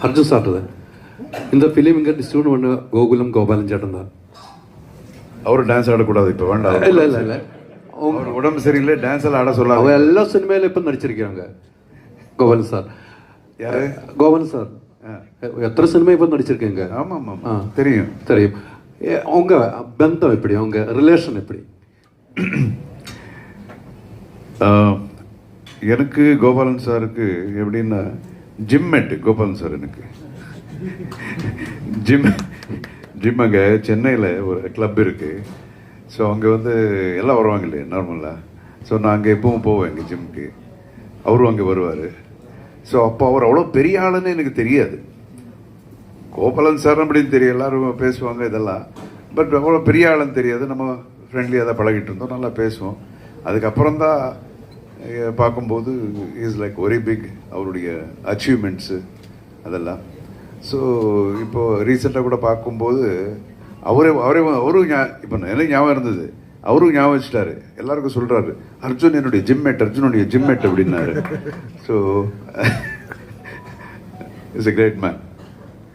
അർജുൻ സാറിൻ്റെ இந்த ஃபிலிம் இங்கே டிஸ்ட்ரிபியூட் பண்ண கோகுலம் கோபாலன் சேட்டன் தான். அவர் டான்ஸ் ஆடக்கூடாது இப்போ வேண்டாம். இல்லை இல்லை இல்லை, அவங்க உடம்பு சரியில்லை, டான்ஸ் எல்லாம் ஆட சொல்லாங்க. அவங்க எல்லா சினிமையிலும் இப்போ நடிச்சிருக்காங்க. கோபாலன் சார் யாரு? கோபாலன் சார் எத்தனை சினிமா இப்போ நடிச்சிருக்கீங்க? ஆமாம் ஆமாம் தெரியும் தெரியும். அவங்க பந்தம் எப்படி, அவங்க ரிலேஷன் எப்படி? எனக்கு கோபாலன் சாருக்கு எப்படின்னா ஜிம்மேட் கோபாலன் சார் எனக்கு ஜிம் அங்கே சென்னையில் ஒரு கிளப் இருக்குது. ஸோ அங்கே வந்து எல்லாம் வருவாங்க இல்லையா நார்மலாக. ஸோ நான் அங்கே எப்பவும் போவேன் எங்கள் ஜிம்முக்கு, அவரும் அங்கே வருவார். ஸோ அப்போ அவர் அவ்வளோ பெரிய ஆளுன்னு எனக்கு தெரியாது. கோபாலன் சார் அப்படின்னு தெரியும், எல்லோரும் பேசுவாங்க இதெல்லாம். பட் அவ்வளோ பெரிய ஆளுன்னு தெரியாது. நம்ம ஃப்ரெண்ட்லியாக தான் பழகிட்டு இருந்தோம், நல்லா பேசுவோம். அதுக்கப்புறம் தான் பார்க்கும்போது இஸ் லைக் வெரி பிக், அவருடைய அச்சீவ்மெண்ட்ஸு அதெல்லாம். ஸோ இப்போது ரீசெண்டாக கூட பார்க்கும்போது அவரும் இப்போ எனக்கு ஞாபகம் இருந்தது, அவரும் ஞாபகம் வச்சுட்டாரு. எல்லாருக்கும் சொல்கிறாரு, அர்ஜுன் என்னுடைய ஜிம்மேட், அர்ஜுனுடைய ஜிம்மேட் அப்படின்னாரு. So it's a great man.